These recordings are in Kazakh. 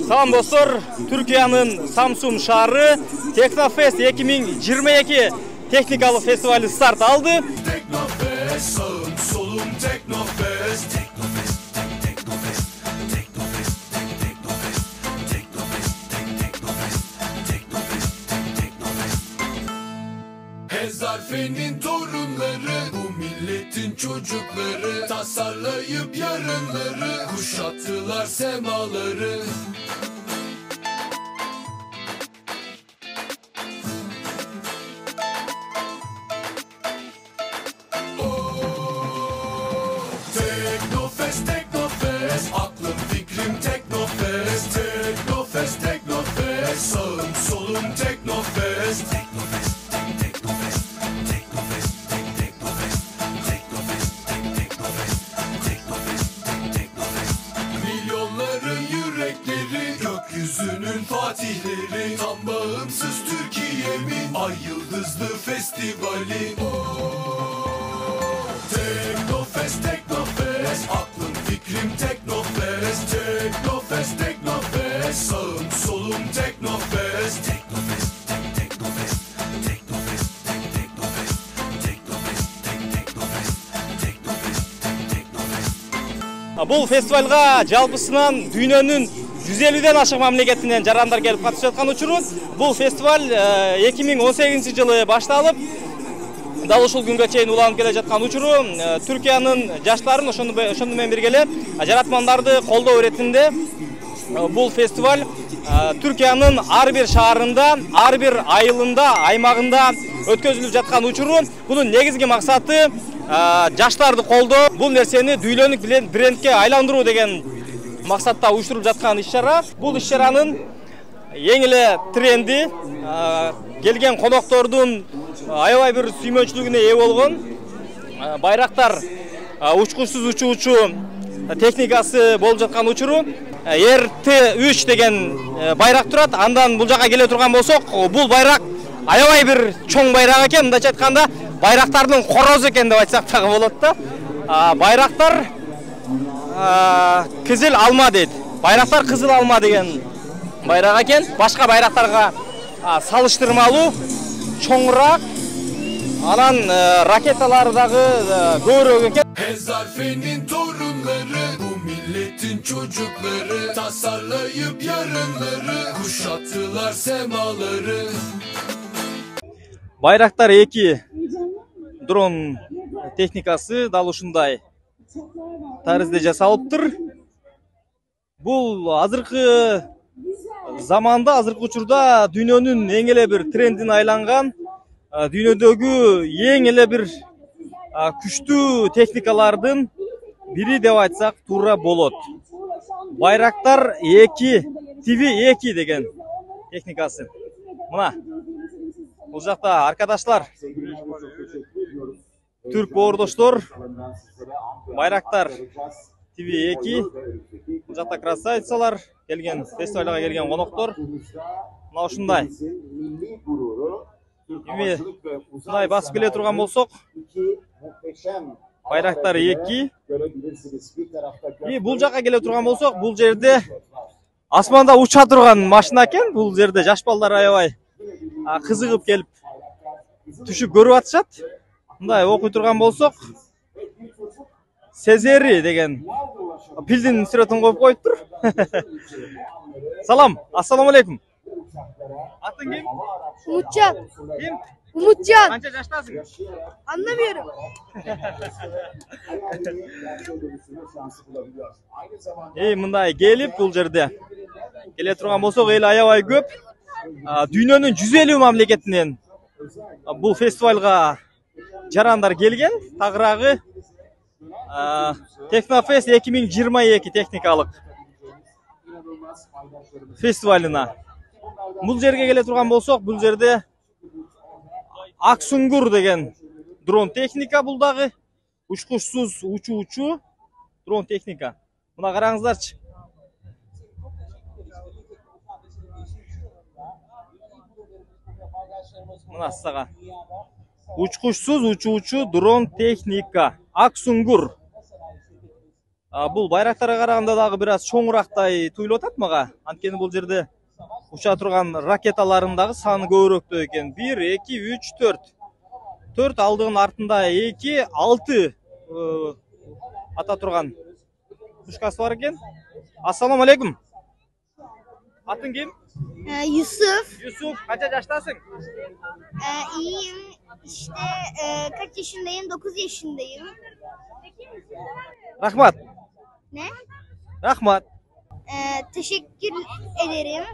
Салам достор, Түркиянын Самсун шаары Технофест 2022 техникалык фестивали старт алды. Teknofest, sağım solum Teknofest. Hezarfe'nin torunları, bu milletin çocukları, tasarlayıp yarınları, kuşattılar semaları. Teknofest, Teknofest, aklım fikrim Teknofest. Teknofest, Teknofest, sağım solum Teknofest. Milyonların yürekleri, gökyüzünün fatihleri, tam bağımsız Türkiye'min ay yıldızlı festivali. Teknofest, Teknofest, aklım fikrim Teknofest. Teknofest, Teknofest, sağım solum Teknofest. Бул фестивалга жалпысынан дүйнөнүн 150ден ашык мамлекетинен жарандар келип катышып жаткан учуру. Бул фестиваль 2018-жылы башталып, дал ушул күнгө чейин уланып келе жаткан учуру. Түркиянын жаштарын ошондо менен бирге эле жаратмандарды колдоо иретинде бул фестиваль Түркиянын ар бир шаарында, ар бир айылында, аймагында өткөзүлүп жаткан учуру. Бунун негизги максаты жаштарды колдоо, бул нерсени дүйнөлүк брендке айландыруу деген максатта уюштуруп жаткан иш-чара. Бул иш-чаранын эң эле тренди келген коноктордун аябай бир сүймөнчүлүгүнө ээ болгон байрактар учкучсуз учуучу техникасы болуп жаткан учуру. RT3 деген байрак турат. Андан бул жака келе турган болсок, бул байрак аябай бир чоң байрак экен. Мындайча айтканда, байрактардын корозу экен деп айтсак дагы болот да. Байрактар кызыл алма дейт. Байрактар кызыл алма деген байрак экен. Башка байрактарга салыштырмалуу чоңураак, анан ракеталары дагы көбүрөөк экен. Hezarfe'nin torunları, bu milletin çocukları, tasarlayıp yarınları, kuşattılar semaları. Байрактар 2 дрон техникасы дал ушундай тарызда жасалыптыр. Бул азыркы заманда, азыркы учурда дүйнөнүн эң эле бир трендине айланган, дүйнөдөгү эң эле бир күчтүү техникалардын бири деп айтсак туура болот. Байрактар 2 TV2 деген техникасы. Мына бул жакта arkadaşlar, Türk боордоштор, Байрактар TV2, бул жакта красавицалар, келген фестивалга келген коноктор. Мына ушундай. Эми мындай басып келе турган болсок, Байрактар 2. И бул жака келе турган болсок, бул жерде асманда уча турган машина экен. Бул жерде жаш балдар аябай кызыгып келип түшүп көрүп атышат. Мындай окуй турган болсок, Сезери деген пилдин сүрөтүн коюп коюптур. Салам, ассаламу алейкум. Атың ким? Umutcan. Ким? Umutcan. Канча жаштасың? Anlamıyorum. Мындай келип бул жерде келе турган болсок, эл аябай көп. Дүйнөнүн 150 мамлекетинен бул фестивалга жарандар келген. Тагыраагы Технофест 2022 техникалык фестивалына. Бул жерге келе турган болсок, бул жерде Аксунгур деген дрон техника, бул дагы учкучсуз учуучу дрон техника. Мына караңыздарчы. Мына сага учкучсуз учуучу дрон техника Аксунгур. Бул байрактарга караганда дагы бир аз чоңурактай туюлуп атат мага. Анткени бул жерде уча турган ракеталардын дагы саны көбүрөөктөө экен. 1, 2, 3, 4. 4 алдыгын артында 2, 6 ата турган пушкасы бар экен. Ассаламу алейкум. Atın kim? Yusuf. Yusuf, kaç yaştasın? İyiyim. İşte kaç yaşındayım? 9 yaşındayım. Rahmat. Ne? Rahmat. Teşekkür ederim.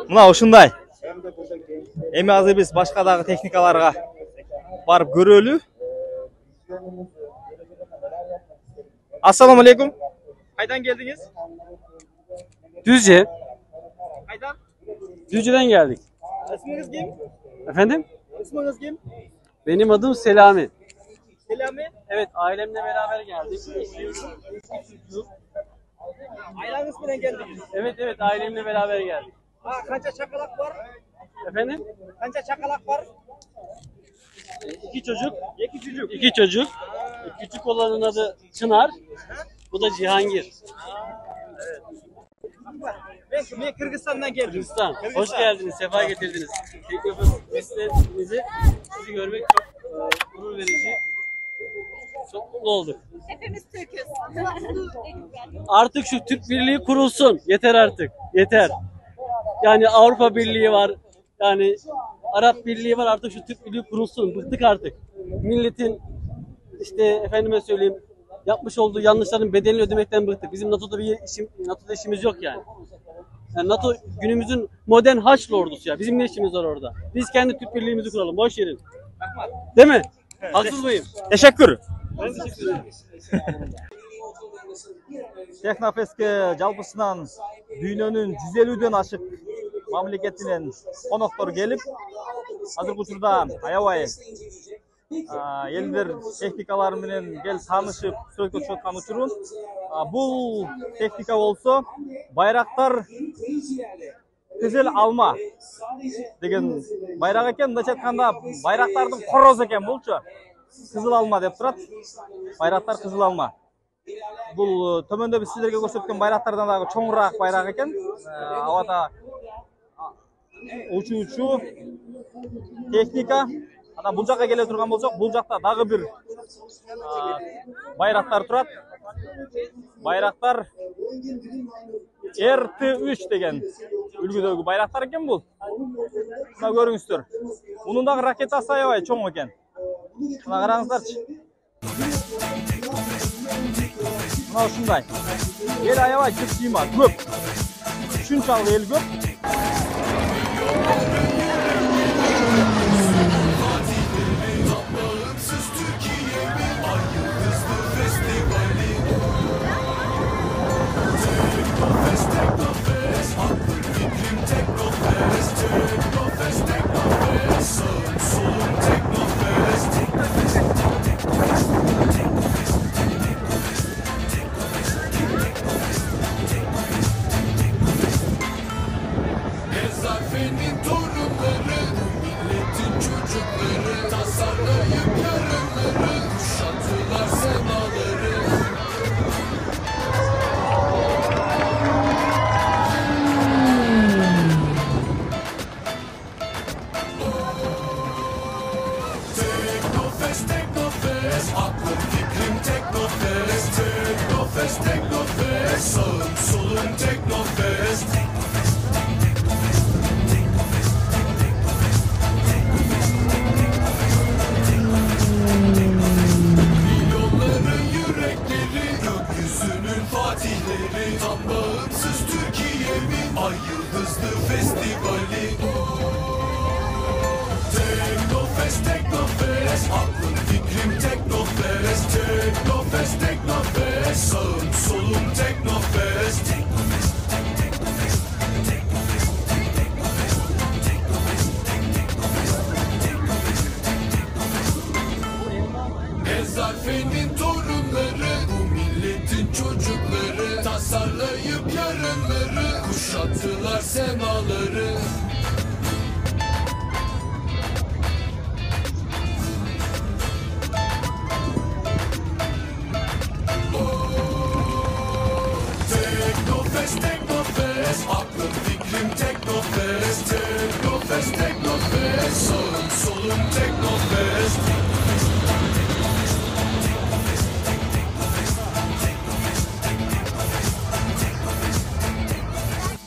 Mına ушундай. Эми азыр биз башка дагы техникаларга барып көрөлү. Assalamu alaikum. Kaydan geldiniz? Düzce. Kaydan? Düzce'den geldik. İsminiz kim? Efendim? İsminiz kim? Benim adım Selami. Selami. Evet, ailemle beraber geldik. Ailenizle mi geldiniz? Evet, ailemle beraber geldik. Kaça çakalak var? Efendim? Kaça çakalak var? 2 çocuk. 2 çocuk. 2 çocuk. Küçük olanın adı Çınar. Bu da Cihangir. Ben Kırgızistan'dan geldim. Kırgızistan. Hoş geldiniz, sefa getirdiniz. Teknofestimizi sizi görmek çok gurur verici. Çok mutlu olduk. Hepimiz Türk'üz. Artık şu Türk Birliği kurulsun. Yeter artık. Yeter. Yani Avrupa Birliği var. Yani Arap Birliği var. Artık şu Türk Birliği kurulsun. Bıktık artık. Milletin işte efendime söyleyeyim yapmış olduğu yanlışların bedelini ödemekten bıktık. Bizim NATO'da işimiz yok yani. Yani NATO günümüzün modern Haçlı ordusu ya. Bizim ne işimiz var orada? Biz kendi Türk Birliğimizi kuralım. Boş yerin. Değil mi? Evet. Haksız mıyım? Teşekkür. Ben teşekkür ederim. Технофестке жалпысынан дүйнөнүн 150ден ашык мамлекетинен коноктор келип, азыркы учурда аябай элдер техникалары менен кел таанышып, сүрөттөшүп аткан учурун. Бул техника болсо байрактар Кызыл алма деген байрак экен. Мындайча айтканда байрактардын корозу экен булчу. Кызыл алма деп турат. Байрактар кызыл алма. Бул төмөндө биз сиздерге көрсөткөн байрактардан дагы чоңураак байрак экен. Абада учуучу техника. Анан бул жакка келе турган болсок, бул жакта дагы бир байрактар турат. Байрактар RT3 деген үлгүдөгү байрактар экен бул. Мына көрүңүздөр. Мунун дагы ракетасы аябай чоң экен. Мына караңыздарчы. Мына ушундай. Эл аябай жыйма, көп. Ушунчалык эл көп. Ezafenin torunları, bu milletin çocukları, tasarlayıp yarınları, kuşattılar semaları. Teknofest, Teknofest, aklım fikrim Teknofest, Teknofest, Teknofest, sağım solum Teknofest. Milyonların yürekleri, gökyüzünün fatihleri, tam bağımsız Türkiye'min ay yıldızlı festivali. Teknofest, Teknofest, aklım fikrim Teknofest, Teknofest, Teknofest, sağım solum Teknofest. Ezarfe'nin torunları, bu milletin çocukları, tasarlayıp yarınları, kuşattılar semaları.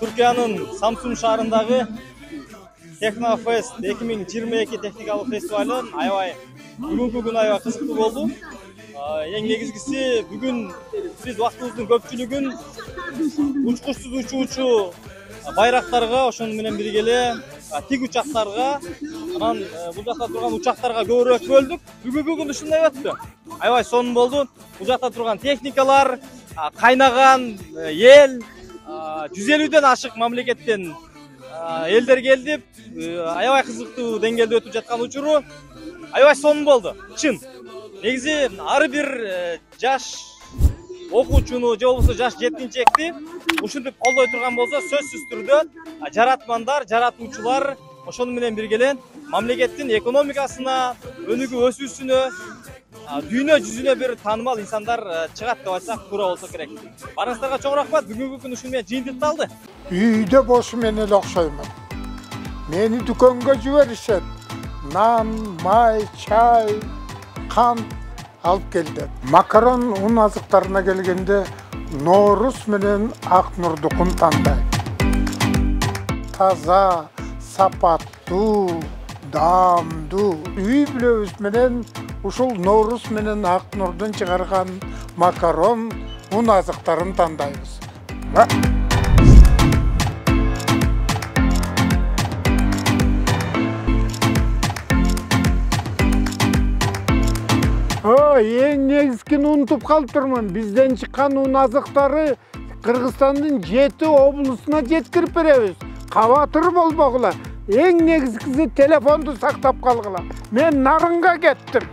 Türkiye'nin Samsun şahrındagы Технофест 2022 техникалык фестивалын аябай бүгүнкү күн аябай кызыктуу болду. Эң негизгиси бүгүн биз убактыбыздын көпчүлүгүн учкучсуз учуучу байрактарга, ошону менен бирге эле тик учактарга, анан бул жакта турган учактарга көбүрөөк бөлдүк. Бүгүнкү күн ушундай өттү. Аябай сонун болду. Бул жакта турган техникалар, кайнаган эл, 150ден ашык мамлекеттен элдер келди. Аябай кызыктуу деңгээлде өтүп жаткан учуру аябай сонун болду. Чын. Негизи ар бир жаш окуучуну же болбосо жаш жеткинчекти ушинтип колдой турган болсо сөзсүз түрдө жаратмандар, жаратуучулар ошону менен бирге эле мамлекеттин экономикасына, өнүгүү өсүүсүнө, дүйнө жүзүнө бир таанымал инсандар чыгат деп айтсак туура болсо керек. Барыңыздарга чоң рахмат. Бүгүнкү күн ушуну менен жыйынтыкталды. Үйдө болсо мен эле окшоймун. Мени дүкөнгө жиберишет. Нан, май, чай, кант алып келди. Макарон ун азыктарына келгенде Ноорус менен Акнурдукун тандайм. Таза, сапаттуу, даамдуу. Үй бүлөбүз менен ушул Ноорус менен Акнурдун чыгарган макарон, ун азыктарын тандайбыз. Эң негизгини унутуп калыптырмын. Бизден чыккан ун азыктары Кыргызстандын 7 облусуна жеткирип беребиз. Кабатыр болбогула. Эң негизгиси телефонду сактап калгыла. Мен Нарынга кеттим.